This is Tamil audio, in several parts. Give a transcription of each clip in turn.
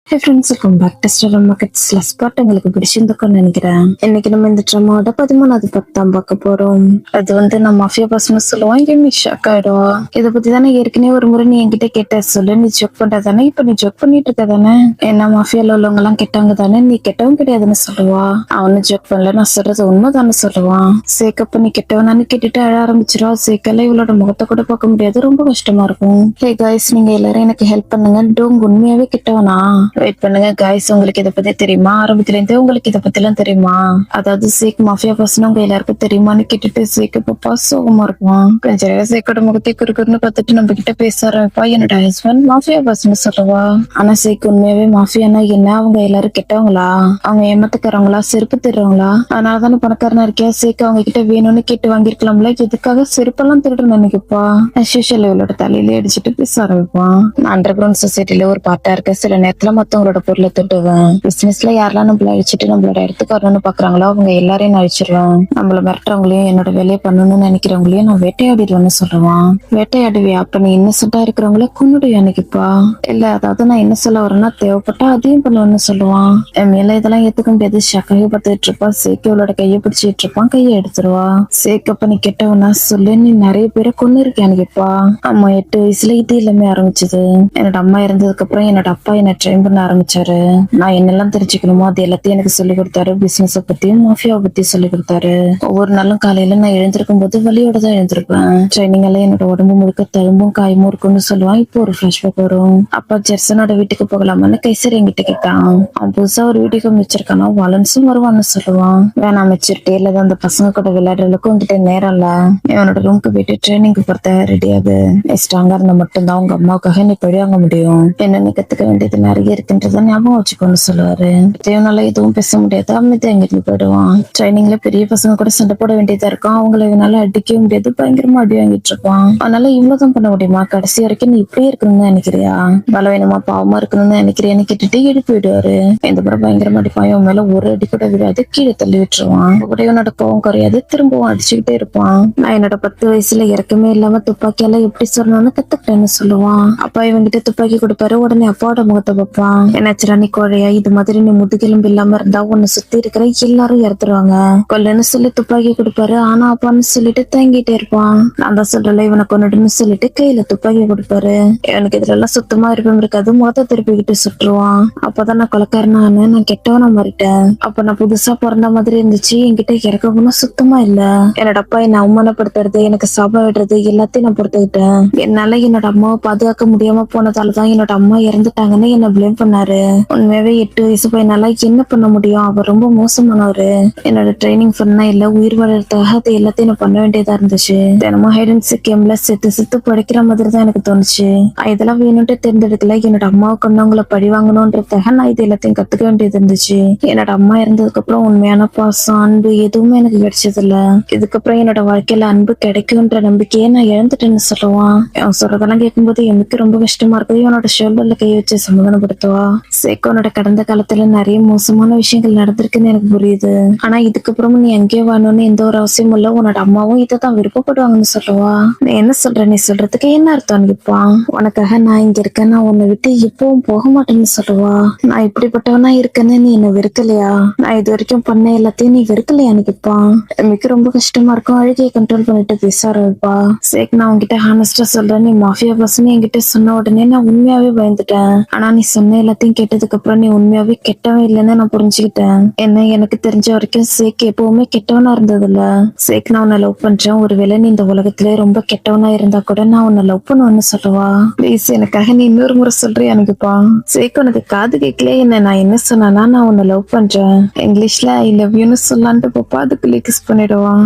Hey friends, welcome back to star markets. Last part உங்களுக்கு பிடிச்சிருந்துக்கும்னு நினைக்கிறேன். இன்னைக்கு நம்ம இந்த ட்ராமாவோட 13வது பார்ட் தான் பார்க்க போறோம். அது நான் மாஃபியா பசங்க சொல்லுவான், இங்கே ஷாக் ஆயிடுவா. இதை பத்தி தானே ஏற்கனவே ஒரு முறை நீ என்கிட்ட கேட்ட, சொல்லு நீ ஜோக் பண்ற தானே, இப்ப நீ ஜோக் பண்ணிட்டு இருக்க தானே, என்ன மாஃபியால உள்ளவங்க எல்லாம் கெட்டவங்க தானே, நீ கெட்டவன் கிடையாதுன்னு சொல்லுவா. அவனு ஜோக் பண்ணல, நான் சொல்றது உண்மைதானே சொல்லுவான். சேக்கப்ப நீ கெட்டவனான்னு கேட்டுட்டு அழ ஆரம்பிச்சிருவா. சேக்கெல்லாம் இவளோட முகத்தை கூட பார்க்க முடியாது, ரொம்ப கஷ்டமா இருக்கும். ஹே காய்ஸ், நீங்க எல்லாரும் எனக்கு ஹெல்ப் பண்ணுங்க. டோங் உண்மையாவே கெட்டவனா? வெயிட் பண்ணுங்க காய்ஸ், உங்களுக்கு இதை பத்தி தெரியுமா? ஆரம்பத்துல இருந்தே உங்களுக்கு இதை பத்தி எல்லாம் தெரியுமா? அதாவது சேக் மாஃபியா பர்சன் உங்க எல்லாருக்கும் தெரியுமான்னு கேட்டுட்டு சேக்கு பாப்பா சோகமா இருக்குவான். கொஞ்ச நேரம் சேக்கோட முகத்தை குறுக்குன்னு பார்த்துட்டு நம்ம கிட்ட பேச ஆரம்பிப்பா. என்னோட ஹஸ்பண்ட் மாஃபியா பர்சன் சொல்லுவா. ஆனா சேக் உண்மையாவே மாஃபியானா என்ன? அவங்க எல்லாரும் கெட்டவங்களா? அவங்க ஏமாத்துக்காரங்களா? செருப்பு திருறவங்களா? அதனால தானே பணக்காரனா இருக்கியா? சேக் அவங்க கிட்ட வேணும்னு கேட்டு வாங்கிருக்கலாம்ல, எதுக்காக செருப்பெல்லாம் திருடுன்னு நினைக்கப்பா. அஸ்யூஷுவல் இவளோட தலையிலே அடிச்சுட்டு பேச ஆரம்பிப்பான். நான் அண்டர் கிரவுண்ட் சொசைட்டில ஒரு பார்ட்டா இருக்க, சில நேரத்துல மத்தவங்களோட பொருளை தொட்டுவேன். பிசினஸ்ல யாரெல்லாம் நம்மள அழிச்சிட்டு நம்மளோட இடத்துக்கு வரணும்னு பாக்குறாங்களோ அவங்க எல்லாரையும் நான் அழிச்சிருவேன். நம்மள மிரட்டுறவங்களையும் என்னோட வேலையை பண்ணணும்னு நினைக்கிறவங்களையும் நான் வேட்டையாடிடுவேன்னு சொல்லுவான். வேட்டையாடுவியா? அப்ப நீ இன்னசென்ட்டா இருக்கிறவங்கள கொன்னுடுவியா நினைக்கப்பா. இல்ல, அதாவது நான் என்ன சொல்ல வரேன்னா, தேவைப்பட்டா அதையும் பண்ணுவேன்னு சொல்லுவான். என் மேல இதெல்லாம் ஏத்துக்க முடியாது. ஷக்கையை பார்த்துட்டு இருப்பா. சேக்கோட கையை பிடிச்சிட்டு இருப்பான். கையை எடுத்துருவா. சேக்கப்ப நீ கெட்டவனா சொல்லு, நீ நிறைய பேரை கொன்னு இருக்கியா நினைக்கப்பா. அம்மா 8 வயசுல இது எல்லாமே ஆரம்பிச்சது. என்னோட அம்மா இறந்ததுக்கு அப்புறம் என்னோட அப்பா என்ன ட்ரெயின் பண்ண ஆரம்பிச்சாரு. நான் என்னெல்லாம் தெரிஞ்சுக்கணுமோ அது எல்லாத்தையும் எனக்கு சொல்லி கொடுத்தாரு. பிசினஸ பத்தியும் மாஃபியாவை பத்தி சொல்லி கொடுத்தாரு. ஒவ்வொரு நாளும் காலையில நான் எழுந்திருக்கும் போது வலியோட தான் எழுந்திருப்பேன். ட்ரைனிங் எல்லாம் என்னோட உடம்பு முழுக்க தழும்பும் காயமும் இருக்கும்னு சொல்லுவான். இப்போ ஒரு பிளாஷ்பேக் வரும். அப்பா ஜெர்சனோட வீட்டுக்கு போகலாமான்னு கைசர் என்கிட்ட கேட்டான். அவன் புதுசா ஒரு வீட்டுக்கு வச்சிருக்கானா, வாலன்ஸும் வருவான்னு சொல்லுவான். வேணாம் மெச்சூரிட்டி இல்ல, அந்த பசங்க கூட விளையாடுறதுக்கு உங்ககிட்ட நேரம் இல்ல. இவனோட ரூமுக்கு போயிட்டு ட்ரைனிங்க்கு போறத ரெடியாது. ஸ்ட்ராங்கா இருந்தா மட்டும்தான் உங்க அம்மாவுக்காக நீ பழி வாங்க முடியும். என்ன நீ கத்துக்க வேண்டியது நிறைய இருக்குன்றத ஞாபகம் வச்சுக்கோன்னு சொல்லுவாரு. தேவனால எதுவும் பேச முடியாது, அமைதி அங்கிட்டு போயிடுவான். ட்ரைனிங்ல பெரிய பசங்க கூட சண்டை போட வேண்டியதா இருக்கும். அவங்கள இவனால அடிக்க முடியாது, பயங்கரமா அடி வாங்கிட்டு இருப்பான். அதனால இவ்வளவுதான் பண்ண முடியுமா? கடைசி வரைக்கும் நீ இப்படியே இருக்கணும்னு நினைக்கிறியா? பலவீனமா பாவமா இருக்கணும்னு நினைக்கிறியான்னு கேட்டுட்டு எடுத்து விடுவாரு. இந்த முறை பயங்கரமா அடிப்பான். இவன் மேல ஒரு அடி கூட விடாது, கீழே தள்ளி விட்டுருவான். கூட இவனோட கோவம் குறையாது, திரும்பவும் அடிச்சுக்கிட்டே இருப்பான். நான் என்னோட 10 வயசுல இறக்கமே இல்லாம துப்பாக்கியெல்லாம் எப்படி சொல்லணும்னு கத்துக்கிட்டேன்னு சொல்லுவான். அப்பா இவங்கிட்ட துப்பாக்கி கொடுப்பாரு. உடனே அப்பாவோட முகத்தை பார்ப்பான். என்னாச்சுடா நீ கோழையா? இது மாதிரி நீ முதுகெலும்பு இல்லாம இருந்தா உன்னை சுத்தி இருக்கிற எல்லாரும் இறத்துருவாங்க. கொல்லுன்னு சொல்லி துப்பாக்கி கொடுப்பாரு. ஆனா அப்பான்னு சொல்லிட்டு தங்கிட்டே இருப்பான். நான் தான் சொல்றல இவனை கொண்டுடுன்னு சொல்லிட்டு கையில துப்பாக்கி கொடுப்பாரு. இவனுக்கு இதுல எல்லாம் சுத்தமா விருப்பம் இருக்காது. முகத்தை திருப்பிக்கிட்டு சுட்டுருவான். அப்பதான் நான் கொலைக்காரனானு, நான் கெட்டவனா மாறிட்டேன். அப்ப நான் புதுசா பிறந்த மாதிரி இருந்துச்சு. என்கிட்ட இறக்க குணம் சுத்தமா இல்ல. என்னோட அப்பா என்னை அவமானப்படுத்துறது, எனக்கு சாபம் விடுறது எல்லாத்தையும் நான் பொறுத்துக்கிட்டேன். என்னால என்னோட அம்மாவை பாதுகாக்க முடியாம போனதாலதான் என்னோட அம்மா இறந்துட்டாங்கன்னு என்ன பிளேம் பண்ணாரு. உண்மையாவே 8 வயசு பையனால என்ன பண்ண முடியும்? அவர் ரொம்ப மோசமானவரு. என்னோட ட்ரைனிங் பண்ணா இல்ல, உயிர் வாழறதுக்காக அது எல்லாத்தையும் நான் பண்ண வேண்டியதா இருந்துச்சு. தினமும் ஹைட் அண்ட் சீக் கேம்ல செத்து செத்து படிக்கிற மாதிரி தான் எனக்கு தோணுச்சு. இதெல்லாம் வேணும்ட்டு தேர்ந்தெடுக்கல. என்னோட அம்மாவுக்கு கொண்டவங்களை பழி வாங்கணும்ன்றதுக்காக நான் இது எல்லாத்தையும் கத்துக்க வேண்டியது இருந்துச்சு. என்னோட அம்மா இறந்ததுக்கு அப்புறம் உண்மையான பாசம், அன்பு எதுவுமே எனக்கு கிடைச்சது இல்ல. இதுக்கப்புறம் என்னோட வாழ்க்கையில அன்பு கிடைக்கும்ன்ற நம்பிக்கையை நான் இழந்துட்டேன்னு சொல்லுவான். அவன் சொல்றதெல்லாம் கேட்கும்போது எனக்கு ரொம்ப கஷ்டமா இருக்குது. இவனோட ஷோல்டர்ல கை வச்சு சமாதானப்படுத்துவா. சேக்கோனோட கடந்த காலத்துல நிறைய மோசமான விஷயங்கள் நடந்திருக்குன்னு எனக்கு புரியுது. ஆனா இதுக்கப்புறமும் நீ எங்கேயோ வரணும்னு எந்த ஒரு அவசியமும் இல்ல. உன்னோட அம்மாவும் இதைதான் விருப்பப்படுவாங்கன்னு சொல்லுவா. நீ என்ன சொல்ற? நீ சொல்றதுக்கு என்ன அர்த்தம் கேட்பான். உனக்காக நான் இங்க இருக்கேன், நான் உன்னை விட்டு எப்பவும் போக மாட்டேன்னு சொல்லுவா. நான் இப்படிப்பட்டவனா இருக்கேன்னு நீ என்ன வெறுக்கலையா? நான் இது வரைக்கும் பண்ண எல்லாத்தையும் நீ வெறுக்கலையான்னு கேட்பான். எனக்கு ரொம்ப கஷ்டமா இருக்கும். அழுகையை கண்ட்ரோல் பண்ணிட்டு பேச ஆரம்பிப்பா. சேக், நான் உன்கிட்ட ஹானஸ்டா சொல்றேன், நீ மாஃபியா பர்சன் என்கிட்ட சொன்ன உடனே நான் உண்மையாவே பயந்துட்டேன். ஆனா நீ சொன்ன எல்லாத்தையும் கேட்டதுக்கு அப்புறம் நீ உண்மையாவே கெட்டவன் இல்லைன்னு நான் புரிஞ்சுக்கிட்டேன். என்ன எனக்கு தெரிஞ்ச வரைக்கும் சேக் எப்பவுமே கெட்டவனா இருந்தது இல்ல. சேக், நான் உன்னை லவ் பண்றேன். ஒருவேளை நீ இந்த உலகத்திலே ரொம்ப கெட்டவனா இருந்தா கூட நான் உன்னை லவ் பண்ணுவேன்னு சொல்லுவா. ப்ளீஸ் எனக்காக நீ இன்னொரு முறை சொல்றியா எனக்குப்பா? சேக், உனக்கு காது கேட்கல என்ன? நான் என்ன சொன்னா, நான் உன்னை லவ் பண்றேன், இங்கிலீஷ்ல ஐ லவ் யூன்னு சொல்லான்ட்டு பாப்பா அதுக்குள்ளே கிஸ் பண்ணிடுவான்.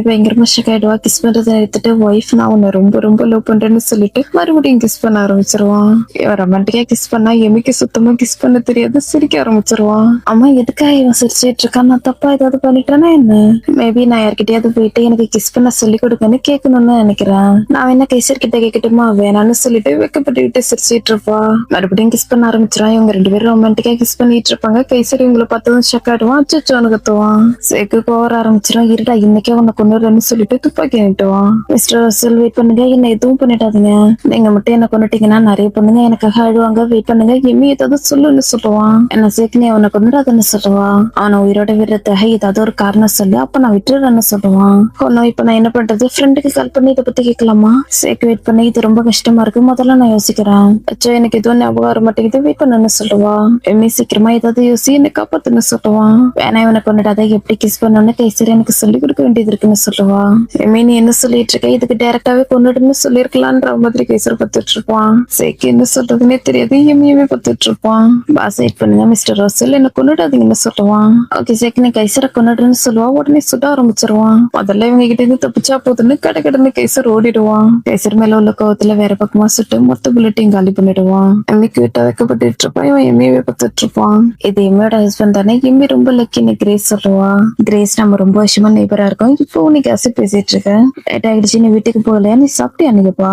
பயங்கரமா ஷாக் ஆயிடுவா. கிஸ் பண்றதை எடுத்துட்டு ஒய்ஃப் நான் உன்னை ரொம்ப ரொம்ப லவ் பண்றேன்னு சொல்லிட்டு மறுபடியும் கிஸ் பண்ண ஆரம்பிச்சிருவான். இவன் ரொமான்டிக்கா கிஸ் பண்ணா எமிக்கு சுத்தமா கிஸ் பண்ண தெரியாது, சிரிக்க ஆரம்பிச்சிருவான். அம்மா எதுக்காக இவன் சிரிச்சிட்டு இருக்கான்? நான் தப்பா ஏதாவது பண்ணிட்டேன்னா என்ன? மேபி நான் யார்கிட்டயாவது போயிட்டு எனக்கு கிஸ் பண்ண சொல்லி கொடுக்கன்னு கேட்கணும்னு நினைக்கிறேன். நான் என்ன கைசர் கிட்ட கேட்கட்டுமா? வேணான்னு சொல்லிட்டு வெக்கப்பட்டுக்கிட்டு சிரிச்சிட்டு இருப்பா. மறுபடியும் கிஸ் பண்ண ஆரம்பிச்சிருவான். இவங்க 2 பேரும் ரொமான்டிக்கா கிஸ் பண்ணிட்டு இருப்பாங்க. கைசர் இவங்களை பார்த்ததும் ஷக் ஆடுவான். அச்சோன்னு கத்துவான். சேக்கு கோவர ஆரம்பிச்சிடும். இருடா, இன்னைக்கே உன்னை கொண்டுறேன்னு சொல்லிட்டு துப்பாக்கி நீட்டுவான். மிஸ்டர் ரசல், வெயிட் பண்ணுங்க, என்ன எதுவும் பண்ணிட்டாதீங்க. நீங்க மட்டும் என்ன கொண்டுட்டீங்கன்னா நிறைய பொண்ணுங்க எனக்காக அழுவாங்க. வெயிட் பண்ணுங்க, எம்மி ஏதாவது சொல்லுன்னு சொல்லுவான். என்ன சேக்கனே அவனை கொண்டுடாதுன்னு சொல்லுவான். அவனை உயிரோட விடுறதுக்காக ஏதாவது ஒரு காரணம் சொல்லு, அப்ப நான் விட்டுறேன்னு சொல்லுவான். ஒன்னும் இப்ப நான் என்ன பண்றது, ஃப்ரெண்டுக்கு கால் பண்ணி இதை பத்தி கேட்கலாமா? சேக்கு வெயிட் பண்ணி இது ரொம்ப கஷ்டமா இருக்கு, முதல்ல நான் யோசிக்கிறேன். அச்சோ எனக்கு எதுவும் ஞாபகம் வர மாட்டேங்குது, வெயிட் பண்ணுன்னு சொல்லுவான். எம்மி சீக்கிரமா ஏதாவது யோசி, என்ன காப்பாத்துன்னு சொல்லுவான். வேணா இவனை கொண்டுடாத, எப்படி கிஸ் பண்ணணும்னு கைசரி எனக்கு சொல்லி கொடுக்க வேண்டியது இருக்குன்னு சொல்லுவான். எம்மி நீ என்ன சொல்லிட்டு இருக்க, இதுக்கு டைரக்டாவே கொண்டுடுன்னு சொல்லிருக்கலான்ற மாதிரி கைசர் பார்த்துட்டு இருப்பான். சேக்கு என்ன சொல்றதுன்னே தெரியாது, எம்மியவே பார்த்துட்டு இருப்பான். பாஸ் வெயிட் பண்ணுங்க மிஸ்டர் ரோசல், என்ன கொண்டுடாதீங்கன்னு சொல்லுவான். ஓகே சேக்கு நீ கைசரை கொண்டுடுன்னு சொல்லுவா. உடனே சுட ஆரம்பிச்சிருவான். முதல்ல இவங்க கிட்ட இருந்து தப்பிச்சா போதுன்னு கடன்னு கைசர் ஓடிடுவான். கைசர் மேல உள்ள கோவத்துல வேற பக்கமா சுட்டு மொத்த புல்லட்டையும் காலி பண்ணிடுவான். எம்மிக்கு விட்ட வைக்கப்பட்டு இருப்பான். இவன் எம்மியவே பார்த்துட்டு இருப்பான். இது எம்மியோட ஹஸ்பண்ட் தானே, எம்மி ரொம்ப லக்கின்னு கிரேஸ் சொல்லுவா. கிரேஸ் நம்ம ரொம்ப வருஷமா நெய்பரா இருக்கோம், இப்போ உனக்கு அசை பேசிட்டு இருக்க, லேட் ஆயிடுச்சு, நீ வீட்டுக்கு போகலையா, நீ சாப்பிட்டியா நினைப்பா.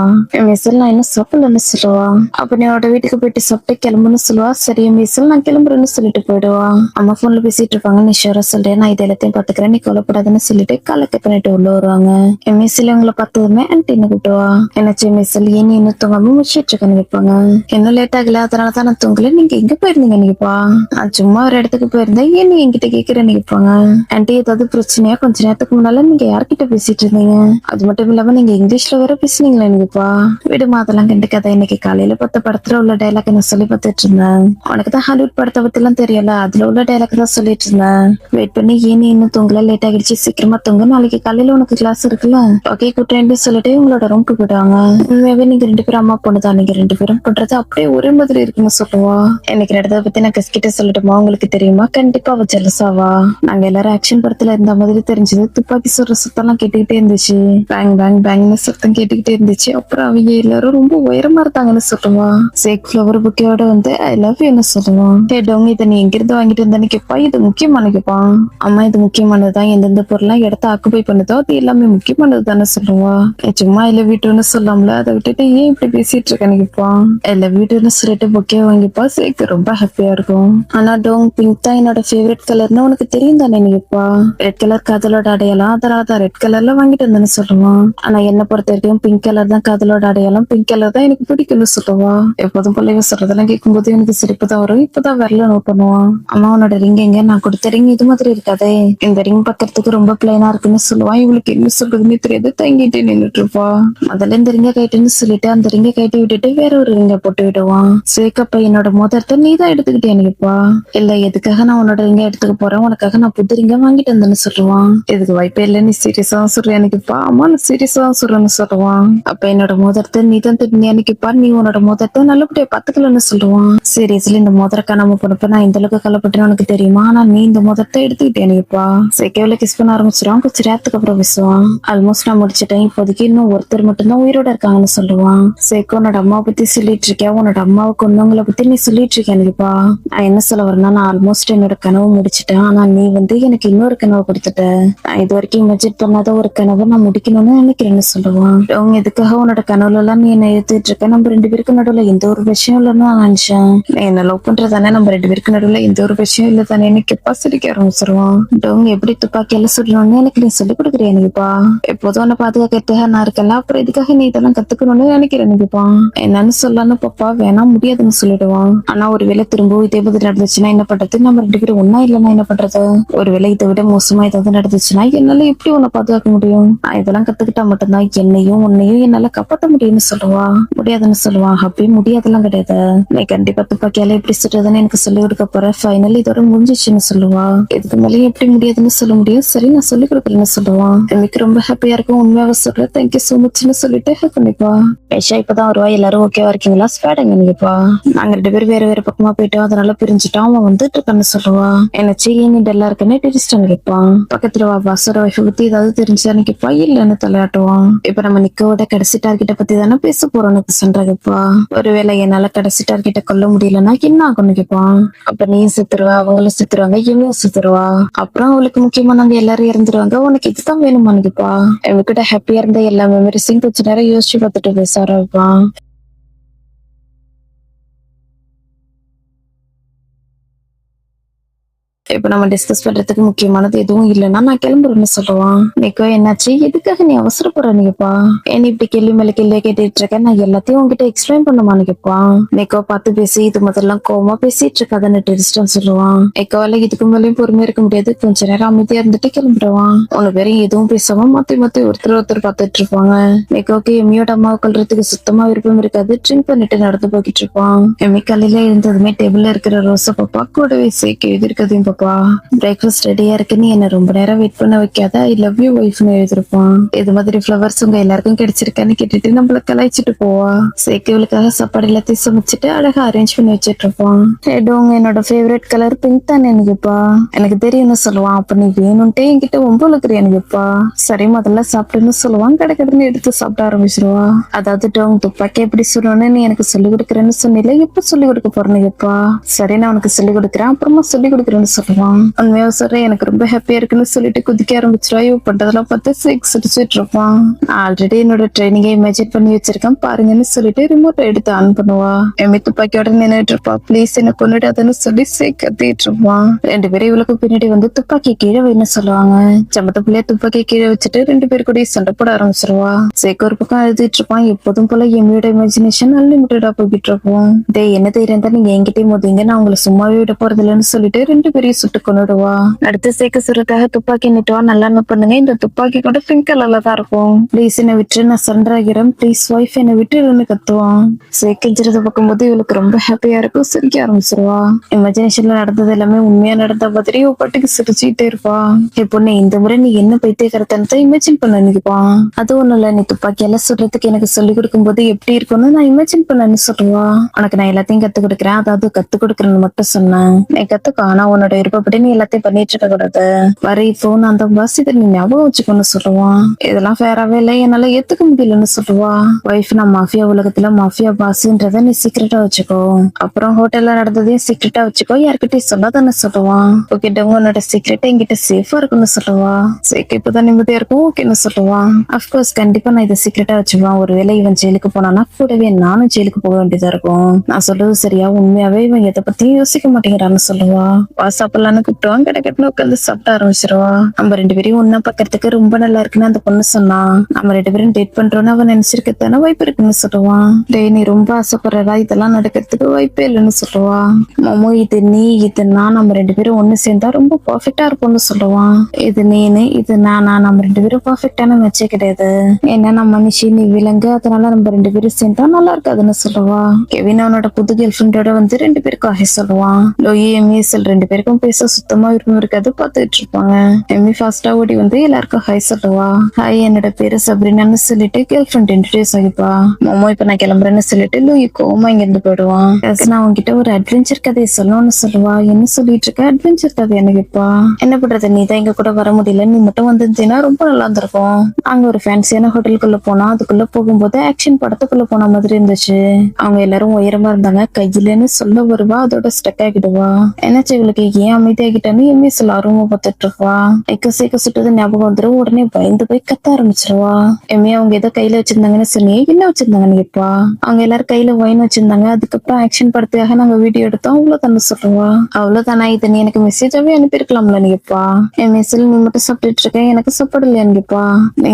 மிஸ்ஸல் நான் என்ன சாப்பிடலன்னு சொல்லுவா. அப்ப நீ அவட வீட்டுக்கு போயிட்டு சாப்பிட்டு கிளம்புன்னு சொல்லுவா. சரி மிஸ்ஸல் நான் கிளம்புறேன்னு சொல்லிட்டு போயிடுவா. அம்மா போன்ல பேசிட்டு இருப்பாங்க. நீ ஷோரா சொல்றேன், நான் இது எல்லாத்தையும் பாத்துக்கிறேன், நீ கொல்லப்படாதுன்னு சொல்லிட்டு காலை கட் பண்ணிட்டு உள்ள வருவாங்க. மிஸ்ஸல் இவங்களை பார்த்ததுமே ஆன்டின்னு கூப்பிடுவா. என்னாச்சு மிஸ்ஸல், ஏன் நீ இன்னும் தூங்காம முடிச்சிட்டு இருக்கேன்னு கேட்பாங்க. இன்னும் லேட் ஆகல, அதனாலதான் நான் தூங்கல, நீங்க எங்க போயிருந்தீங்க நினைப்பா. நான் சும்மா ஒரு இடத்துக்கு போயிருந்தேன், ஏன் நீ என்கிட்ட கேக்குறேன்னு கேட்பாங்க. ஆன்டி ஏதாவது பிரச்சனையா, கொஞ்ச நேரத்துக்கு முன்னால நீங்க யார்கிட்ட பேசிட்டு இருந்தீங்க, அது மட்டும் இல்லாம நீங்க இங்கிலீஷ்ல வேற பேசுனீங்களா நினைப்பா. விடுமா அதெல்லாம் கண்டுக்காத, இன்னைக்கு காலையில பார்த்த படத்துல உள்ள டைலாக் என்ன சொல்லி பார்த்துட்டு இருந்தேன், உனக்கு தான் ஹாலிவுட் படத்தை பத்தி எல்லாம் தெரியல, அதுல உள்ள டைலாக் தான் சொல்லிட்டு இருந்தேன். வெயிட் பண்ணி ஏன் நீ இன்னும் தூங்கல, லேட் ஆகிடுச்சு, சீக்கிரமா தூங்க, நாளைக்கு காலையில உனக்கு கிளாஸ் இருக்குல்ல. ஓகே கூட்டேன்னு சொல்லிட்டு உங்களோட ரூம்க்கு போயிடுவாங்க. உண்மையாவே நீங்க ரெண்டு பேரும் அம்மா பொண்ணுதான், நீங்க ரெண்டு பேரும் பண்றது அப்படியே ஒரே மாதிரி இருக்குன்னு சொல்லுவா. எனக்கு நடந்ததை பத்தி நான் கஸ்கிட்ட சொல்லட்டுமா, உங்களுக்கு தெரியுமா, கண்டிப்பா அவ ஜெலஸாவா. நாங்க எல்லாரும் ஆக்ஷன் படத்துல இருந்த மாதிரி தெரிஞ்சது, துப்பாக்கி சொல்ற சத்தம் கேட்டுக்கிட்டே இருந்துச்சு, பேங் பேங் பேங்னு சத்தம் கேட்டுக்கிட்டே இருந்துச்சு. அப்புறம் அவங்க எல்லாரும் ரொம்ப உயரமா இருந்தாங்கன்னு சொல்லுவா. சேக் ஃபிளவர் புக்கையோட வந்து ஐ லவ் யூன்னு சொல்லுவான். டோங் இதை நீ எங்கிருந்து வாங்கிட்டு இருந்தான்னு கேட்பா. இது முக்கியமான கேட்பான். அம்மா இது முக்கியமானதுதான், எந்தெந்த பொருள்லாம் இடத்த ஆக்குபை பண்ணுதோ அது எல்லாமே முக்கியமானது தானே சொல்லுவா. சும்மா இல்ல வீட்டுன்னு சொல்லாமல, அதை விட்டுட்டு ஏன் இப்படி பேசிட்டு இருக்கேன்னு கேட்பான். இல்ல வீட்டுன்னு சொல்லிட்டு புக்கே வாங்கிப்பா. சேக்கு ரொம்ப ஹாப்பியா இருக்கும். ஆனா டோங் பிங்க் தான் என்னோட ஃபேவரட் கலர்னு உனக்கு தெரியும் தானே நினைப்பா. ரெட் கலர் காதலோட அடையாளம், அதனாலதான் ரெட் கலர்ல வாங்கிட்டு வந்தேன்னு சொல்லுவான். ஆனா என்ன பொறுத்த வரைக்கும் பிங்க் கலர் தான் காதலோட அடையாளம், பிங்க் கலர் தான் எனக்கு பிடிக்கும்னு சொல்லுவா. எப்போதும் போல இவ சொல்றதெல்லாம் கேட்கும்போது எனக்கு சிரிப்பு தான் வரும். இப்பதான் வரல நோட் பண்ணுவான். அம்மா உன்னோட ரிங் எங்க, நான் கொடுத்த ரிங் இது மாதிரி இருக்காதே, இந்த ரிங் பக்கத்துக்கு ரொம்ப பிளைனா இருக்குன்னு சொல்லுவான். இவளுக்கு என்ன சொல்றதுன்னு தெரியாது, தங்கிட்டு நின்னுட்டு இருப்பா. முதல்ல இந்த ரிங்க கைட்டுன்னு சொல்லிட்டு அந்த ரிங்க கைட்டி விட்டுட்டு வேற ஒரு ரிங்க போட்டு விடுவான். சேக்கப்ப என்னோட மோதிரத்தை நீ தான் எடுத்துக்கிட்டே நினைப்பா. இல்ல எதுக்காக நான் உன்னோட ரிங்க எடுத்துக்க போறேன், உனக்காக நான் புது ரிங்க வாங்கிட்டு வந்தேன்னு சொல்லுவான். இதுக்கு வாய்ப்பே இல்ல, நீ சீரியஸா சொல்றேன் எனக்குப்பா. அம்மா நான் சீரியஸா சொல்றேன்னு சொல்லுவான். அப்ப என்னோட மோதிரத்தை நீ தான் திரும்பி எனக்குப்பா, நீ உன்னோட மோதிரத்தை நல்லபடியா பாத்துக்கலன்னு சொல்லுவான். சீரியஸ்லி இந்த மோதிர காணாம போனப்ப நான் இந்த அளவுக்கு கலப்பட்டேன்னு உனக்கு தெரியுமா, ஆனா நீ இந்த மோதிரத்தை எடுத்துக்கிட்டே நினைப்பா. சேக்கேவில கிஸ் பண்ண ஆரம்பிச்சிருவான். கொஞ்ச நேரத்துக்கு அப்புறம் பேசுவான். ஆல்மோஸ்ட் நான் முடிச்சிட்டேன், இப்போதைக்கு இன்னும் ஒருத்தர் மட்டும்தான் உயிரோட இருக்காங்கன்னு சொல்லுவான். சேக்கு உன்னோட அம்மாவை பத்தி சொல்லிட்டு இருக்கேன், உன்னோட அம்மாவை கொண்டவங்களை பத்தி நீ சொல்லிட்டு இருக்கேன் நினைப்பா. நான் என்ன சொல்ல வரேன்னா, நான் ஆல்மோஸ்ட் என்னோட கனவு முடிச்சிட்டேன், ஆனா நீ வந்து எனக்கு இன்னொரு கனவு கொடுத்துட்ட, நான் இது வரைக்கும் இமேஜின் பண்ணாத ஒரு கனவை நான் முடிக்கணும்னு நினைக்கிறேன்னு சொல்லுவான். அவங்க எதுக்காக உன்னோட கனவுல எல்லாம் நீ என்ன ஏத்துட்டு இருக்க, நம்ம ரெண்டு பேருக்கு நடுவுல எந்த ஒரு விஷயம் இல்லைன்னு நான் நினைச்சேன், என்ன லவ் பண்றதானே, நம்ம ரெண்டு பேருக்கு நடுவுல எந்த ஒரு விஷயம் இல்ல தானே, கெப்பாசிட்டிக்க ஆரம்பிச்சிருவான். டோங் எப்படி துப்பாக்கி எல்லாம் சொல்லணும்னு எனக்கு நீ சொல்லி கொடுக்குறேன் எனக்குப்பா. எப்போதும் உன்னை பாதுகாக்கிறதுக்காக நான் இருக்கல, அப்புறம் இதுக்காக நீ இதெல்லாம் கத்துக்கணும்னு நினைக்கிறேன் எனக்குப்பா. என்னன்னு சொல்லலான்னு பாப்பா வேணா முடியாதுன்னு சொல்லிடுவான். ஆனா ஒருவேளை திரும்பவும் இதே மாதிரி நடந்துச்சுன்னா என்ன பண்றது, நம்ம ரெண்டு பேரும் ஒன்னா இல்லைன்னா என்ன பண்றது, ஒருவேளை இதை விட மோசமா ஏதாவது நடந்துச்சுன்னா என்னால எப்படி உன்னை பாதுகாக்க முடியும், நான் இதெல்லாம் கத்துக்கிட்டா மட்டும்தான் என்னையும் உன்னையும் என்னால காப்பாற்ற முடியும்னு சொல்லுவா. முடியாதுன்னு சொல்லுவான். அப்படி முடியாதெல்லாம் கிடையாது, நீ கண்டிப்பா துப்பாக்கியால எப்படி சுடுறதுன்னு எனக்கு சொல்லி கொடுக்க போற, ஃபைனல் இதோட முடிஞ்சிச்சுன்னு சொல்லுவா. இதுக்கு மேலேயும் எப்படி முடியாதுன்னு சொல்ல முடியும், சரி நான் சொல்லி கொடுக்குறேன்னு சொல்லுவான். எனக்கு ரொம்ப ஹாப்பியா இருக்கும், உண்மையாவே சொல்ற, தேங்க்யூ சோ மச்னு சொல்லிட்டு ஹெல்ப் பண்ணிப்பா. ஏஷா இப்பதான் வருவா, எல்லாரும் ஓகேவா இருக்கீங்களா, ஸ்பேடுங்க நினைப்பா. நாங்க ரெண்டு பேரும் வேற வேற பக்கமா போயிட்டோம், அதனால பிரிஞ்சுட்டோம், அவன் வந்துட்டு இருக்கான்னு சொல்லுவா. என்ன செய்ய நீ டல்லா இருக்குன்னு டெரிஸ்டான்னு கேட்பான். பக்கத்துல வா பாஸோட வைஃப் பத்தி ஏதாவது தெரிஞ்சான்னு கேட்பா. இல்லன்னு தலையாட்டுவான். இப்ப நம்ம நிக்கோட கடைசி டார்கெட்ட பத்தி தானே பேச போறோம்னு சொல்ற கேட்பா. ஒருவேளை என்னால கடைசி டார்கெட்ட கொல்ல முடியலன்னா என்ன ஆகும்னு கேட்பான். அப்ப நீ செத்துருவா, அவங்களும் செத்துருவாங்க, இவனும் செத்துருவா, அப்புறம் அவளுக்கு முக்கியமானவங்க எல்லாரும் இறந்துருவாங்க, உனக்கு இதுதான் வேணுமான்னு கேட்பா. இவகிட்ட ஹாப்பியா இருந்த எல்லா மெமரிஸையும் கொஞ்ச நேரம் யோசிச்சு பார்த்துட்டு பேச ஆரம்பிப்பான். இப்ப நம்ம டிஸ்கஸ் பண்றதுக்கு முக்கியமானது எதுவும் இல்லைன்னா நான் கிளம்புறேன்னு சொல்லுவான். நிக்கோ என்னாச்சு, எதுக்காக நீ அவசரப்படுற நிக்கப்பா, ஏன் இப்படி கேள்வி மேல கேள்வியா கேட்டுட்டு இருக்க, நான் எல்லாத்தையும் உங்ககிட்ட எக்ஸ்பிளைன் பண்ணுமா நிக்கப்பா. நிக்கோ பார்த்து பேசி இது முதல்ல கோவமா பேசிட்டு இருக்காதுன்னு டெரிஸ்டான் சொல்லுவான். நிக்கோவால இதுக்கு மேலேயும் பொறுமையா இருக்க முடியாது, கொஞ்ச நேரம் அமைதியா இருந்துட்டு கிளம்பிடுவான். உன பேரும் எதுவும் பேசாம மாத்தி மாத்தி ஒருத்தர் பார்த்துட்டு இருப்பாங்க. நிக்கோக்கு எம்மியோட அம்மாவை கொல்றதுக்கு சுத்தமா விருப்பம் இருக்காது, ட்ரிங்க் பண்ணிட்டு நடந்து போய்கிட்டு இருப்பான். எம்மி காலையில இருந்ததுமே டேபிள்ல இருக்கிற ரோஸா பாப்பா கூடவே சேர்க்க எழுதிருக்கதையும் பாப்பா, பிரேக்ஃபாஸ்ட் ரெடியா இருக்கு, நீ என்ன ரொம்ப நேரம் வெயிட் பண்ண வைக்காத, ஐ லவ் யூ ஒய்ஃப்னு எழுதிருப்பான். இது மாதிரி ஃபிளவர்ஸ் உங்க எல்லாருக்கும் கிடைச்சிருக்கான்னு கேட்டுட்டு நம்மள கலாய்ச்சிட்டு போவா. சேக்கிவளுக்காக சாப்பாடு எல்லாத்தையும் சமைச்சிட்டு அழகா அரேஞ்ச் பண்ணி வச்சிட்டு இருப்பான். உங்க என்னோட ஃபேவரட் கலர் பிங்க் தானே எனக்குப்பா, எனக்கு தெரியும்னு சொல்லுவான். அப்ப நீ வேணும்ட்டே என்கிட்ட ஒம்பளுக்குறியா எனக்குப்பா, சரி முதல்ல சாப்பிட்டுன்னு சொல்லுவான். கடற்கடன்னு எடுத்து சாப்பிட ஆரம்பிச்சிருவா. அதாவது டோங் துப்பாக்கி எப்படி சொல்லணும்னு நீ எனக்கு சொல்லிக் கொடுக்குறேன்னு சொன்னில, எப்ப சொல்லிக் கொடுக்க போறேன்னுப்பா, சரி நான் உனக்கு சொல்லிக் கொடுக்குறேன், அப்புறமா சொல்லிக் கொடுக்குறேன்னு சொல்லுவான். உண்மையா சொல்றேன், எனக்கு ரொம்ப ஹாப்பியா இருக்குன்னு சொல்லிட்டு குதிக்க ஆரம்பிச்சிருவா. இவ பண்றதெல்லாம் பார்த்து சிக்ஸ் அடிச்சுட்டு இருப்பான். ஆல்ரெடி என்னோட ட்ரைனிங்கை இமேஜின் பண்ணி வச்சிருக்கேன் பாருங்கன்னு சொல்லிட்டு ரிமோட் எடுத்து ஆன் பண்ணுவா. எம்மி துப்பாக்கியோட நின்னுட்டு இருப்பா. ப்ளீஸ் என்ன கொண்டுடாதுன்னு சொல்லி கத்திட்டு இருப்பான். ரெண்டு பேரும் இவளுக்கு பின்னாடி வந்து துப்பாக்கி கீழே வைன்னு சொல்லுவாங்க. சமத்த பிள்ளைய துப்பாக்கி கீழே வச்சுட்டு ரெண்டு பேரு கூட சண்டை போட ஆரம்பிச்சிருவா. சேக்கு ஒரு பக்கம் எழுதிட்டு இருப்பான். எப்போதும் போல எம்மியோட இமேஜினேஷன் அன்லிமிட்டடா போய்கிட்டு இருப்போம். டே என்ன தைரியம் தான் நீங்க என்கிட்டயும் மோதிங்க, நான் உங்களை சும்மாவே விட போறது இல்லைன்னு சொல்லிட்டு ரெண்டு பேரையும் சுட்டு கொண்டுடுவா. அடுத்து சேக்கு சுருக்காக துப்பாக்கி நிட்டுவா. நல்லா பண்ணுங்க, இந்த துப்பாக்கி கூட பிங்க் கலர்ல தான் இருக்கும், ப்ளீஸ் என்ன விட்டு, நான் சண்டை ஆகிறேன், ப்ளீஸ் ஒய்ஃப் என்ன விட்டுன்னு கத்துவான். சேக்கிஞ்சிரத பார்க்கும்போது இவளுக்கு ரொம்ப ஹாப்பியா இருக்கும், சிரிக்க ஆரம்பிச்சிருவா. இமேஜினேஷன்ல நடந்தது எல்லாமே உண்மையா நடந்த மாதிரி இவ பாட்டுக்கு சிரிச்சுட்டே இருப்பா. பொண்ணு இந்த முறை நீ என்ன பைத்தியக்காரத்தனத்தை இமேஜின் பண்ண நினைப்பான். அது ஒண்ணும் இல்ல, நீ துப்பாக்கி எல்லாம் சுடுறதுக்கு எனக்கு சொல்லிக் கொடுக்கும் போது எப்படி இருக்கும்னு நான் இமேஜின் பண்ணு சொல்லுவா. உனக்கு நான் எல்லாத்தையும் கத்து கொடுக்குறேன், அதாவது கத்து கொடுக்குறேன்னு மட்டும் சொன்னேன், நீ கத்துக்கோ, ஆனா உன்னோட விருப்பப்படி நீ எல்லாத்தையும் பண்ணிட்டு இருக்க கூடாது, வர இப்போ நான் அந்த பஸ் இதை நீ ஞாபகம் வச்சுக்கோன்னு சொல்லுவான். இதெல்லாம் ஃபேராவே இல்லை, என்னால ஏத்துக்க முடியலன்னு சொல்லுவா. ஒய்ஃப், நான் மாஃபியா உலகத்துல மாஃபியா பாஸ்ன்றத நீ சீக்கிரட்டா வச்சுக்கோ, அப்புறம் ஹோட்டல்ல நடந்ததையும் சீக்கிரட்டா வச்சுக்கோ, யார்கிட்டயும் சொல்லாதான்னு சொல்லுவான். ஓகே டோங், உன்னோட சீக்கிரட்டை என்கிட்ட சேஃபா இருக்குன்னு சொல்லுவா. சேக்கு இப்பதான் நிம்மதியா இருக்கும் ஓகேன்னு சொல்லுவான். அப்கோர்ஸ் கண்டிப்பா நான் இதை சீக்கிரட்டா வச்சுக்குவான், ஒருவேளை இவன் ஜெயிலுக்கு போனானா கூடவே நானும் ஜெயிலுக்கு போக வேண்டியதா இருக்கும், நான் சொல்றது சரியா, உண்மையாவே இவன் எதை பத்தியும் யோசிக்க மாட்டேங்கிறான்னு சொல்லுவா. வா சாப்பிடலான்னு கூப்பிட்டுவான். கிடக்கட்டுன்னு உட்காந்து சாப்பிட ஆரம்பிச்சிருவா. நம்ம ரெண்டு பேரையும் ஒன்னா பாக்கிறதுக்கு ரொம்ப நல்லா இருக்குன்னு அந்த பொண்ணு சொன்னா, நம்ம ரெண்டு பேரும் டேட் பண்றோம்னு அவன் நினைச்சிருக்கத்தானே வாய்ப்பு இருக்குன்னு சொல்லுவான். டே நீ ரொம்ப ஆசைப்படுறா, இதெல்லாம் நடக்கிறதுக்கு வாய்ப்பே இல்லைன்னு சொல்லுவா. மோமோ, இது நீ இது நான், நம்ம ரெண்டு பேரும் ஒண்ணு சேர்ந்தா ரொம்ப பர்ஃபெக்டா இருக்கும்னு சொல்லுவான். இது நீனு இது நானா, நம்ம ரெண்டு பேரும் பர்ஃபெக்டான மேட்சே கிடையாது, ஏன்னா நம்ம மனுஷி நீ விலங்கு, அதனால நம்ம ரெண்டு பேரும் சேர்ந்தா நல்லா இருக்காதுன்னு சொல்லுவா. கெவின் அவனோட புது கேர்ள் ஃப்ரெண்டோட வந்து ரெண்டு பேருக்கும் ஆகி சொல்லுவான். லோயி எம்இஎஸ்எல் ரெண்டு பேருக்கும் பேச சுத்தமா விருப்பம் இருக்காது, பார்த்துட்டு இருப்பாங்க. எம்மி ஃபாஸ்டா ஓடி வந்து எல்லாருக்கும் ஹாய் சொல்லுவா. ஹாய், என்னோட பேரு சப்ரினான்னு சொல்லிட்டு கேர்ள் ஃப்ரெண்ட் இன்ட்ரோடியூஸ் ஆகிப்பா. மோமோ இப்ப நான் கிளம்புறேன்னு சொல்லிட்டு லூயி கோமா இங்க இருந்து போயிடுவான். நான் உங்ககிட்ட ஒரு அட்வென்ச்சர் கதையை சொல்லணும்னு சொல்லுவா. என்ன சொல்லிட்டு இருக்க, அட்வென்ச்சர் கதை எனக்குப்பா, என்ன பண்றது, நீ தான் எங்க கூட வர முடியல, நீ மட்டும் வந்திருந்தீங்கன்னா ரொம்ப நல்லா இருந்திருக்கும். அங்க ஒரு ஃபேன்சியான ஹோட்டலுக்குள்ள போனா, அதுக்குள்ள போகும்போது ஆக்ஷன் படத்துக்குள்ள போன மாதிரி இருந்துச்சு. அவங்க எல்லாரும் உயரமா இருந்தாங்க, கையிலன்னு சொல்ல வருவா, அதோட ஸ்டக் ஆகிடுவா. என்னாச்சு இவளுக்கு, ஏன் அமைதியாகிட்டான்னு எம்ஏ சொல்ல ஆர்வமா பார்த்துட்டு இருப்பா. சேக்க சுட்டது ஞாபகம் வந்துடும், உடனே பயந்து போய் கத்த ஆரம்பிச்சிருவா. எம்ஏ அவங்க ஏதோ கையில வச்சிருந்தாங்கன்னு சொல்லி, என்ன வச்சிருந்தாங்கன்னு கேட்பா. அவங்க எல்லாரும் கையில ஒயின் வச்சிருந்தாங்க, அதுக்கப்புறம் ஆக்ஷன் படத்துக்காக நாங்க வீடியோ எடுத்தோம், அவ்வளவுதானே சொல்லுவா. அவ்வளவுதானா, இதை நீ எனக்கு மெசேஜாவே அனுப்பியிருக்கலாம்ல கேட்பா. என் மெசேஜ் நீ மட்டும் சாப்பிட்டுட்டு இருக்க, எனக்கு சாப்பாடு இல்லையான்னு கேட்பா.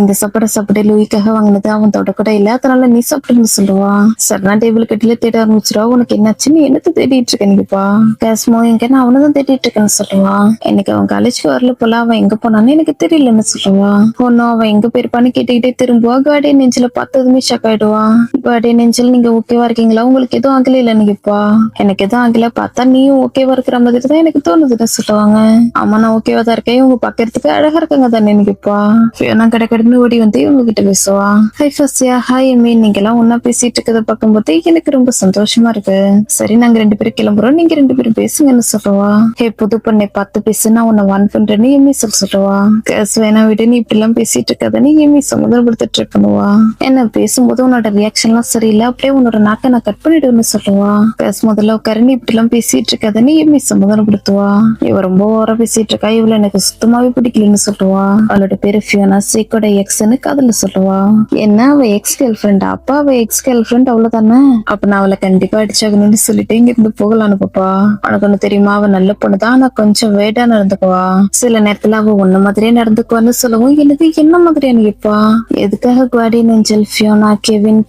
இந்த சாப்பாடு லூயிக்காக வாங்கினது, அவன் தொட கூட இல்ல, அதனால நீ சாப்பிட்டுன்னு சொல்லுவா. சரணா டேபிள் கட்டில தேட ஆரம்பிச்சிருவா. உனக்கு என்னாச்சுன்னு என்னத்தை தேடிட்டு இருக்கேன்னுப்பா. கேஸ்மோ எங்க, நான் அவனதான் தேடிட்டு இருக்கேன்னு சொல்லுவா. எனக்கு அவன் காலேஜ்க்கு வரல போல, அவன் எங்க போனான்னு எனக்கு தெரியலன்னு சொல்லுவா. ஒன்னும் அவன் எங்க போயிருப்பான்னு கேட்டுக்கிட்டே திரும்புவா. கார்டியன் நெஞ்சில பார்த்ததுமே ஷாக் ஆயிடுவா. கார்டியன் நெஞ்சில் நீங்க ஓகேவா இருக்கீங்களா, உங்களுக்கு எதுவும் ஆகல இல்லன்னு கேட்பா. எனக்கு எதுவும் ஆகல, பார்த்தா நீயும் ஓகேவா இருக்கிற மாதிரி தான் எனக்கு தோணுதுன்னு சொல்லுவாங்க. ஆமா நான் ஓகேவா தான் இருக்கேன், இவங்க பாக்குறதுக்கு அழகா இருக்காங்க தானே கேட்பா. நான் கடற்கடன்னு ஓடி வந்து இவங்க கிட்ட பேசுவா. ஹை ஃபஸ்யா, ஹாய் எம்மி, நீங்க எல்லாம் ஒன்னா பேசிட்டு இருக்கிறத பார்க்கும்போது எனக்கு ரொம்ப சந்தோஷமா இருக்கு. சரி நாங்க ரெண்டு பேரும் கிளம்புறோம், நீங்க ரெண்டு பேரும் பேசுங்கன்னு சொல்லுவா. ஹே புது பொண்ணை பார்த்து பேசு, நான் உன்னை வான் பண்றேன்னு எம்மி சொல்லுவா. கேஸ் வேணா விட்டு நீ இப்படி எல்லாம் பேசிட்டு இருக்காதன்னு எம்மி சமுதாயப்படுத்திட்டு இருக்கணுவா. என்ன பேசும்போது உன்னோட ரியாக்ஷன் எல்லாம் சரியில்லை, அப்படியே உன்னோட நாக்கை நான் கட் பண்ணிடுவேன்னு சொல்லுவா. கேஸ் முதல்ல உட்காரு, நீ இப்படி எல்லாம் பேசிட்டு இருக்காதன்னு எம்மி சமுதாயப்படுத்துவா. இவ ரொம்ப ஓவரா பேசிட்டு இருக்கா, இவள எனக்கு சுத்தமாவே பிடிக்கலன்னு சொல்லுவா. அவளோட பேரு ஃபியோனா, சேக்கோட எக்ஸ்ன்னு காதல சொல்லுவா. என்ன அவ எக்ஸ் கேர்ள் ஃப்ரெண்டா, அப்பா அவ எக்ஸ் கேர்ள் ஃப்ரெண்ட் அவ்வளவுதானே, அப்ப நான் அவளை கண்டிப்பா அடிச்சாகணும்னு சொல்லிட்டு இங்க இருந்து போகலான்னு பாப்பா. உனக்கு ஒண்ணு தெரியுமா, அவ நல்ல பொண்ணுதான், இருக்கா, ஆனா கொஞ்சம் வேடா நடந்துக்குவா. சில நேரத்துல அவ ஒன்ன மாதிரியே நடந்துக்குவான்னு சொல்லவும் எனக்கு என்ன மாதிரியா நினைப்பா. எதுக்காக குவாடின், ஏஞ்சல், ஃபியோனா,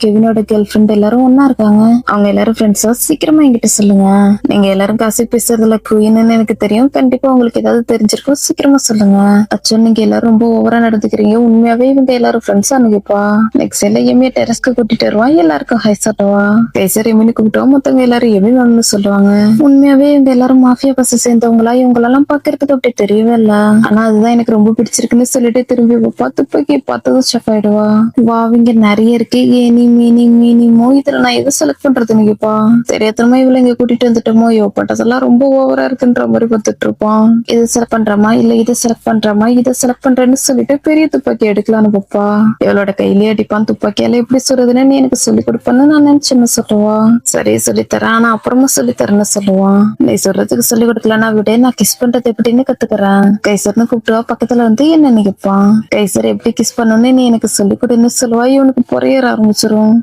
கெவினோட கேர்ள் ஃபிரெண்ட் எல்லாரும் ஒன்னா இருக்காங்க. அவங்க எல்லாரும் ஃப்ரெண்ட்ஸா? சீக்கிரமா என்கிட்ட சொல்லுங்க. நீங்க எல்லாரும் காசு பேசுறதுல குயின்னு எனக்கு தெரியும். கண்டிப்பா உங்களுக்கு ஏதாவது தெரிஞ்சிருக்கும். சீக்கிரமா சொல்லுங்க. அச்சோ, நீங்க எல்லாரும் ரொம்ப ஓவரா நடந்துக்கிறீங்க. உண்மையாவே இவங்க எல்லாரும் ஃப்ரெண்ட்ஸா நினைப்பா. நெக்ஸ்ட் எல்லாம் எம்ஏ டெரஸ்க்கு கூட்டிட்டு வருவா. எல்லாருக்கும் ஹை சாட்டவா. கைசர் எமினு கூப்பிட்டோம். மத்தவங்க எல்லாரும் எமினு சொல்லுவாங்க. உண்மையாவே இவங்க எல்லாரும் மாஃபியா பஸ் சேர்ந்தவங்களா? இவங்களெல்லாம் பாக்குறதுக்கு அப்படி தெரியவே இல்ல. ஆனா அதுதான் எனக்கு ரொம்ப பிடிச்சிருக்குன்னு சொல்லிட்டு திரும்பி வைப்பா. துப்பாக்கி பார்த்ததும் ஷக் ஆயிடுவா. வா, இங்க நிறைய இருக்கு. ஏனி மீனி மீனிமோ இதுல நான் எதை செலக்ட் பண்றதுன்னு கேப்பா. தெரியாதனமா இவளை இங்க கூட்டிட்டு வந்துட்டோமோ, பட்டதெல்லாம் ரொம்ப ஓவரா இருக்குன்ற மாதிரி பார்த்துட்டு இருப்பான். இதை செலக்ட் பண்றமா இல்ல இதை செலக்ட் பண்றமா, இதை செலக்ட் பண்றேன்னு சொல்லிட்டு பெரிய துப்பாக்கி எடுக்கலான்னு பாப்பா. இவளோட கையிலேயே அடிப்பான். துப்பாக்கியால எப்படி சொல்றதுன்னு நீ எனக்கு சொல்லி கொடுப்பேன்னு நான் நினைச்சேன்னு சொல்லுவா. சரி சொல்லித்தரேன், ஆனா அப்புறமா சொல்லித்தரேன்னு சொல்லுவான். நீ சொல்றதுக்கு சொல்லி கொடுக்கலன்னா விட, நான் கிஸ் பண்றது எப்படின்னு கத்துக்கிறேன். கைசர்னு கூப்பிட்டுவா. பக்கத்துல வந்து என்ன நினைப்பான். கைசர் எப்படி கிஸ் பண்ணணும்னு நீ எனக்கு சொல்லி கொடுன்னு சொல்லுவா. இவனுக்கு பொறையற ஆரம்பிச்சிரும்.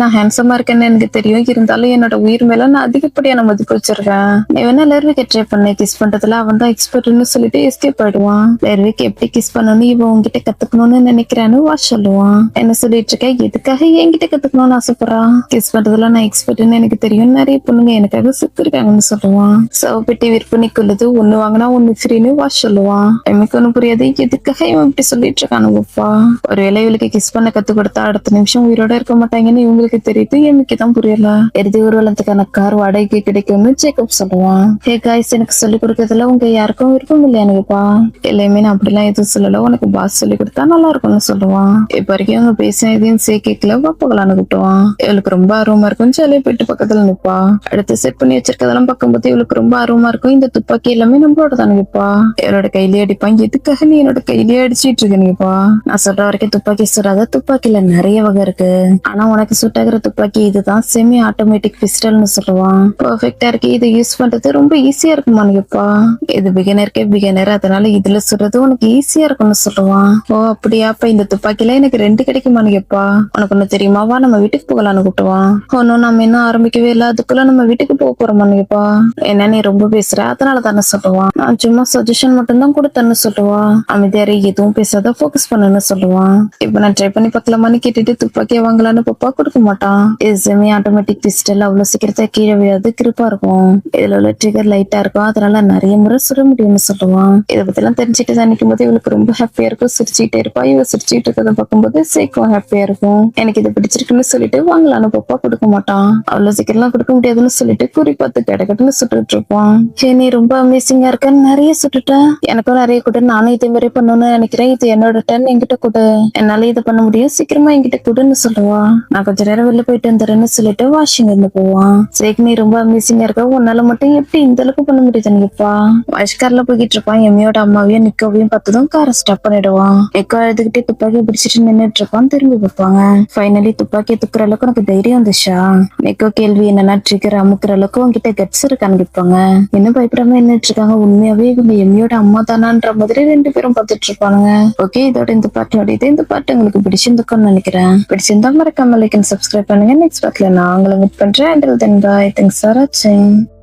நான் ஹேண்ட்ஸமா இருக்கேன்னு எனக்கு தெரியும். இருந்தாலும் என்னோட உயிர் மேல நான் அதிகப்படியான மதிப்பு வச்சிருக்கேன். நீ வேணா லெர்விக்கு ட்ரை பண்ண. கிஸ் பண்றதுல அவன் தான் எக்ஸ்பர்ட்னு சொல்லிட்டு எஸ்கேப் ஆயிடுவான். லெர்விக்கு எப்படி கிஸ் பண்ணணும்னு இவன் உங்ககிட்ட கத்துக்கணும்னு நினைக்கிறான்னு வா சொல்லுவான். என்ன சொல்லிட்டு இருக்க? எதுக்காக என்கிட்ட கத்துக்கணும்னு ஆசைப்படுறான்? கிஸ் பண்றதுல நான் எக்ஸ்பர்ட்னு எனக்கு தெரியும். நிறைய பொண்ணுங்க எனக்காக சுத்தி இருக்காங்கன்னு சொல்லுவான். சவப்பெட்டி விற்பனைக்குள்ளது, ஒண்ணு வாங்கினா ஒண்ணு ஃப்ரீன்னு வா சொல்லுவான். எனக்கு ஒண்ணு புரியாது. எதுக்காக இவன் இப்படி சொல்லிட்டு இருக்கானு பாப்பா. ஒருவேளை இவளுக்கு கிஸ் பண்ண கத்து கொடுத்தா அடுத்த நிமிஷம் உயிரோட இருக்க மாட்டாங்கன்னு இவங்களுக்கு தெரியுது. எனக்கு தான் புரியல. இறுதி ஊர்வலத்துக்கான கார் வாடகைக்கு கிடைக்கும்னு ஜேக்கப் சொல்லுவான். ஹே காய்ஸ், எனக்கு சொல்லி கொடுக்கறதுல உங்க யாருக்கும் விருப்பம் இல்லையானுப்பா. எல்லாமே நான் அப்படிலாம் எதுவும் சொல்லல. உனக்கு பாஸ் சொல்லி கொடுத்தா நல்லா இருக்கும்னு சொல்லுவான். இப்ப வரைக்கும் அவங்க பேச எதையும் கேட்கல. பாப்பகலான்னு கூப்பிட்டுவான். இவளுக்கு ரொம்ப ஆர்வமா இருக்கும். ஜாலியா போயிட்டு பக்கத்துல நிப்பா. அடுத்து செட் பண்ணி வச்சிருக்கதெல்லாம் பார்க்கும்போது இவளுக்கு ரொம்ப ஆர்வமா இருக்கும். இந்த துப்பாக்கி எல்லாமே நம்மளோட தான் நிப்பா. இவளோட கையிலேயே அடிப்பான். எதுக்காக நீ என்னோட கையிலேயே அடிச்சிட்டு இருக்க நிப்பா. நான் சொல்ற வரைக்கும் துப்பாக்கி சுடாத. துப்பாக்கில நிறைய வகை இருக்கு. ஆனா உனக்கு சூட் ஆகிற துப்பாக்கி இதுதான். செமி ஆட்டோமேட்டிக் பிஸ்டல்னு சொல்லுவான். பெர்ஃபெக்டா இருக்கு. இதை யூஸ் பண்றது ரொம்ப ஈஸியா இருக்குமா நிப்பா. இது பிகினர், அதனால இதுல சுடுறது உனக்கு ஈஸியா இருக்கும்னு சொல்லுவான். ஓ அப்படியா? அப்ப இந்த துப்பாக்கில எனக்கு 2 கிடைக்குமான்னு கேப்பா. உனக்கு ஒண்ணு தெரியுமாவா, நம்ம வீட்டுக்கு போகலான்னு கூப்பிட்டுவான். ஒன்னும் நம்ம இன்னும் ஆரம்பிக்கவே இல்லை, அதுக்குள்ள நம்ம வீட்டுக்கு போக போறோமான்னு கேப்பா. என்ன நீ ரொம்ப பேசுற, அதனால தானே சொல்லுவான். நான் சும்மா சஜஷன் மட்டும் தான் கொடுத்தேன்னு சொல்லுவா. அமைதியாரு, எதுவும் பேசாத, போக்கஸ் பண்ணுன்னு சொல்லுவான். இப்ப நான் ட்ரை பண்ணி பார்க்கலாமான்னு கேட்டுட்டு துப்பாக்கியை வாங்கலான்னு பாப்பா. கொடுக்க மாட்டான். இது செமி ஆட்டோமேட்டிக் பிஸ்டல். அவ்வளவு சீக்கிரத்தை கீழே விழாது, கிருப்பா இருக்கும். இதுல உள்ள ட்ரிகர் லைட்டா இருக்கும். அதனால நிறைய முறை சுட முடியும்னு சொல்லுவான். இதை பத்தி எல்லாம் தெரிஞ்சுட்டு தான் நிற்கும் போது இவளுக்கு ரொம்ப ஹாப்பியா இருக்கும். சிரிச்சுட்டே இருப்பா. இவ சிரிச்சுட்டு இருக்கிறத பார்க்கும்போது சேக்கும் ஹாப்பியா இருக்கும். எனக்கு இது பிடிச்சிருக்குன்னு சொல்லிட்டு வாங்கலான்னு பாப்பா. கொடுக்க மாட்டான். அவ்வளவு சீக்கிரம் கொடுக்க முடியாதுன்னு சொல்லிட்டு குறி பார்த்து கிடக்கட்டுன்னு சுட்டுட்டு இருப்பான். ஹே, நீ ரொம்ப அமேசிங்கா இருக்க. நிறைய சுட்டுட்டேன். எனக்கும் நிறைய கூட. நானும் இதே மாதிரி பண்ணணும்னு நினைக்கிறேன். இது என்னோட டர்ன். என்கிட்ட கொடு. என்னால இதை பண்ண முடியும். சீக்கிரமா என்கிட்ட கொடுன்னு சொல்லுவா. நான் கொஞ்ச நேரம் வெளில போயிட்டு வந்துடுறேன்னு சொல்லிட்டு வாஷிங் இருந்து போவான். சேக், நீ ரொம்ப அமேசிங்கா இருக்க. உன்னால மட்டும் எப்படி இந்த அளவுக்கு பண்ண முடியுதுன்னு கேப்பா. வாஷ்கார்ல போய்கிட்டு இருப்பான். எம்மியோட அம்மாவையும் நிக்கோவையும் பார்த்ததும் காரை ஸ்டாப் பண்ணிடுவான். நிக்கோ அழுதுகிட்டே துப்பாக்கி பிடிச்சிட்டு நின்னுட்டு இருப்பான். திரும்பி பார்ப்பாங்க. ஃபைனலி துப்பாக்கியை துக்குற அளவுக்கு உனக்கு தைரியம் வந்துச்சா? நிக்கோ கேள்வி என்னன்னா, ட்ரிகர் அமுக்குற அளவுக்கு உங்ககிட்ட கட்ஸ் இருக்கான்னு கேட்பாங்க. என்ன பயப்படாம நின்னுட்டு இருக்காங்க. உண்மையாவே இவங்க எம்மியோட அம்மா தானான்ற மாதிரி 2 பேரும் பார்த்துட்டு இருப்பானுங்க. ஓகே, இதோட இந்த பாட்டு உங்களுக்கு பிடிச்சிருந்துக்கும்னு நினைக்கிறேன். பிடிச்சிருந்தா மறக்காம லைக் அண்ட் சப்ஸ்கிரைப் பண்ணுங்க. நெக்ஸ்ட் பார்ட்ல நான் உங்களை மீட் பண்றேன். Until then, bye. Thanks for watching.